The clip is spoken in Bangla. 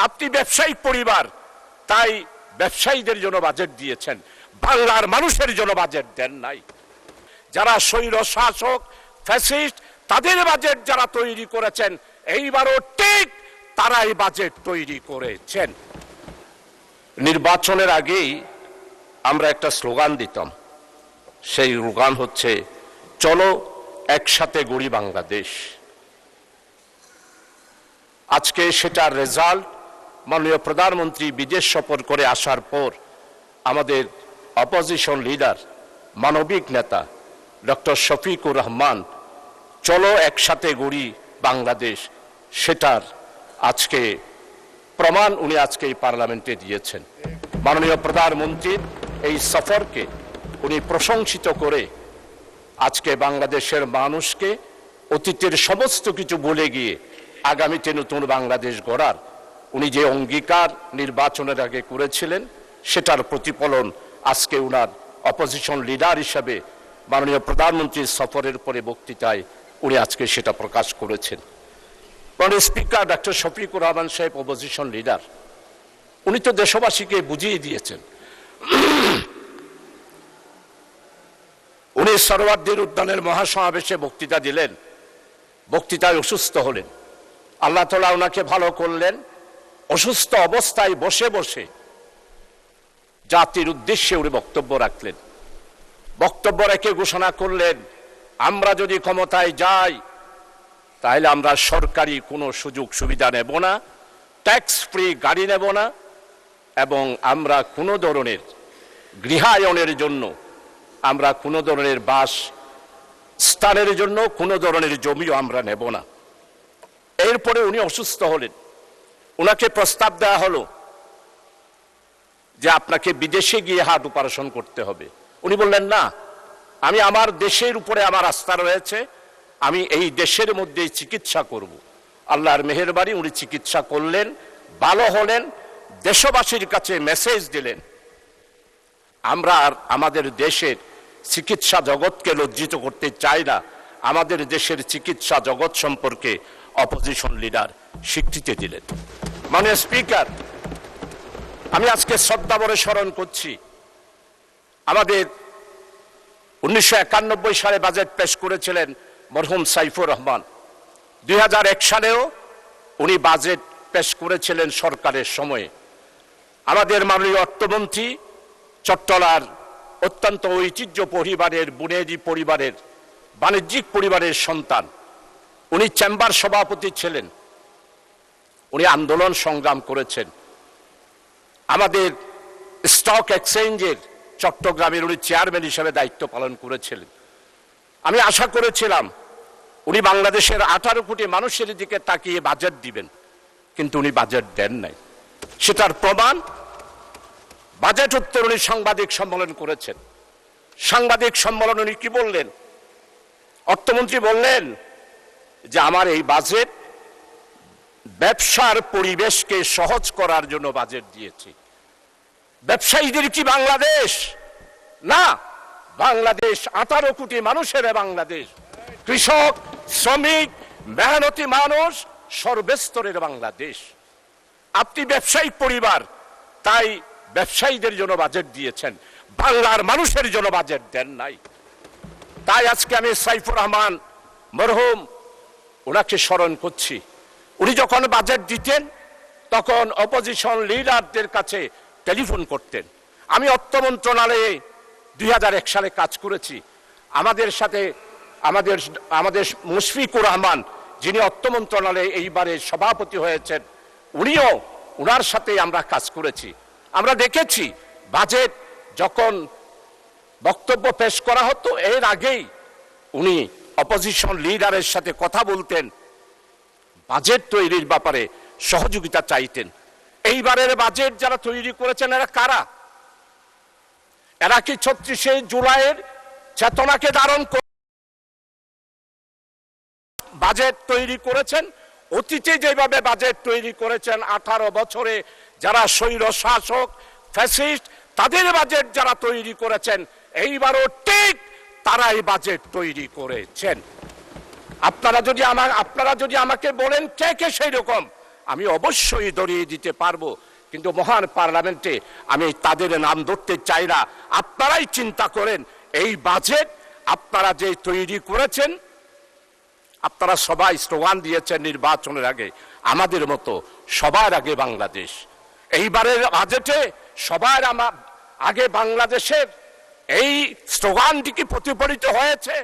আপনি ব্যবসায়িক পরিবার, তাই ব্যবসায়ীদের জন্য বাজেট দিয়েছেন, বাংলার মানুষের জন্য বাজেট দেন নাই। যারা স্বৈর শাসক ফ্যাসিস্ট তাদের বাজেট যারা তৈরি করেছেন, এইবারও ঠিক তারাই বাজেট তৈরি করেছেন। নির্বাচনের আগেই আমরা একটা স্লোগান দিতাম, সেই স্লোগান হচ্ছে চলো একসাথে গড়ি বাংলাদেশ। আজকে সেটার রেজাল্ট মাননীয় প্রধানমন্ত্রী বিদেশ সফর করে আসার পর আমাদের অপোজিশন লিডার মানবিক নেতা ডক্টর শফিকুর রহমান চলো একসাথে গড়ি বাংলাদেশ সেটার আজকে প্রমাণ উনি আজকে এই পার্লামেন্টে দিয়েছেন। মাননীয় প্রধানমন্ত্রীর এই সফরকে উনি প্রশংসিত করে আজকে বাংলাদেশের মানুষকে অতীতের সমস্ত কিছু ভুলে গিয়ে আগামীতে নতুন বাংলাদেশ গড়ার উনি যে অঙ্গীকার নির্বাচনের আগে করেছিলেন সেটার প্রতিফলন আজকে উনার অপোজিশন লিডার হিসাবে মাননীয় প্রধানমন্ত্রীর সফরের পরে বক্তৃতায় উনি আজকে সেটা প্রকাশ করেছেন। মাননীয় স্পিকার ডক্টর শফিকুর রহমান সাহেব অপোজিশন লিডার, উনি তো দেশবাসীকে বুঝিয়ে দিয়েছেন। উনি সরোয়ার্দীর উদ্যানের মহাসমাবেশে বক্তৃতা দিলেন, বক্তৃতায় অসুস্থ হলেন, আল্লাহ তাআলা ওনাকে ভালো করলেন। অসুস্থ অবস্থায় বসে বসে জাতির উদ্দেশ্যে উনি বক্তব্য রাখলেন। বক্তব্য রেখে ঘোষণা করলেন, আমরা যদি ক্ষমতায় যাই তাহলে আমরা সরকারি কোনো সুযোগ সুবিধা নেব না, ট্যাক্স ফ্রি গাড়ি নেব না, এবং আমরা কোনো ধরনের গৃহায়নের জন্য আমরা কোনো ধরনের বাস স্থানের জন্য কোনো ধরনের জমিও আমরা নেব না। এরপরে উনি অসুস্থ হলেন, ওনাকে প্রস্তাব দেওয়া হলো যে আপনাকে বিদেশে গিয়ে হার্ট অপারেশন করতে হবে। উনি বললেন না, আমি আমার দেশের উপরে আমার আস্থা রয়েছে, আমি এই দেশের মধ্যেই চিকিৎসা করব। আল্লাহর মেহেরবানি উনি চিকিৎসা করলেন, ভালো হলেন, দেশবাসীর কাছে মেসেজ দিলেন আমরা আর আমাদের দেশের চিকিৎসা জগৎকে লজ্জিত করতে চাই না। আমাদের দেশের চিকিৎসা জগৎ সম্পর্কে অপোজিশন লিডার স্বীকৃতি দিলেন। মাননীয় স্পিকার, আমি আজকে শ্রদ্ধাভরে স্মরণ করছি আমাদের 1991 সালে বাজেট পেশ করেছিলেন মরহুম সাইফুর রহমান। 2001 সালেও উনি বাজেট পেশ করেছিলেন সরকারের সময়ে। আমাদের মাননীয় অর্থমন্ত্রী চট্টলার অত্যন্ত ঐতিহ্য পরিবারের, বুনেদি পরিবারের, বাণিজ্যিক পরিবারের সন্তান। উনি চেম্বার সভাপতি ছিলেন, উনি আন্দোলন সংগ্রাম করেছেন। আমাদের স্টক এক্সচেঞ্জের চট্টগ্রামের উনি চেয়ারম্যান হিসেবে দায়িত্ব পালন করেছিলেন। আমি আশা করেছিলাম উনি বাংলাদেশের 18 কোটি মানুষের দিকে তাকিয়ে বাজেট দিবেন, কিন্তু উনি বাজেট দেন নাই। সেটার প্রমাণ বাজেট উত্তর উনি সাংবাদিক সম্মেলন করেছেন। সাংবাদিক সম্মেলন উনি কি বললেন? অর্থমন্ত্রী বললেন যে আমার এই বাজেট ব্যবসার পরিবেশকে সহজ করার জন্য বাজেট দিয়েছি। ব্যবসায়ীদের কি বাংলাদেশ না, বাংলাদেশ 18 কোটি মানুষের বাংলাদেশ। কৃষক, শ্রমিক, মেহনতি মানুষ, সর্বস্তরের বাংলাদেশ। আপনি ব্যবসায়িক পরিবার, তাই ব্যবসায়ীদের জন্য বাজেট দিয়েছেন, বাংলার মানুষের জন্য বাজেট দেন নাই। তাই আজকে আমি সাইফুর রহমান মরহুম ওনাকে স্মরণ করছি। উনি যখন বাজেট দিতেন তখন অপোজিশন লিডারদের কাছে টেলিফোন করতেন। আমি অর্থ মন্ত্রণালয়ে 2001 সালে কাজ করেছি। আমাদের সাথে আমাদের মুশফিকুর রহমান, যিনি অর্থ মন্ত্রণালয়ে এইবারে সভাপতি হয়েছেন, উনিও ওনার সাথে আমরা কাজ করেছি। আমরা দেখেছি বাজেট যখন বক্তব্য পেশ করা হতো এর আগেই উনি অপোজিশন লিডারের সাথে কথা বলতেন, বাজেট তৈরির ব্যাপারে সহযোগিতা চাইতেন। এইবারের বাজেট যারা তৈরি করেছেন এরা কারা? এরা কি 36শে জুলাইয়ের চেতনাকে ধারণ করে বাজেট তৈরি করেছেন? অতীতে যেভাবে বাজেট তৈরি করেছেন 18 বছরে যারা স্বৈর শাসক ফ্যাসিস্ট তাদের বাজেট যারা তৈরি করেছেন, এইবারও ঠিক তারাই বাজেট তৈরি করেছেন। আপনারা যদি আমাকে বলেন কে কে সেই রকম, আমি অবশ্যই দড়িয়ে দিতে পারবো, কিন্তু মহান পার্লামেন্টে আমি তাদের নাম ধরতে চাই না। আপনারাই চিন্তা করেন, এই বাজেট আপনারা যে তৈরি করেছেন, আপনারা সবাই স্লোগান দিয়েছেন নির্বাচনের আগে, আমাদের মতো সবার আগে বাংলাদেশ। এইবারের বাজেটে সবার আগে বাংলাদেশের এই স্লোগানটি কি প্রতিফলিত হয়েছে?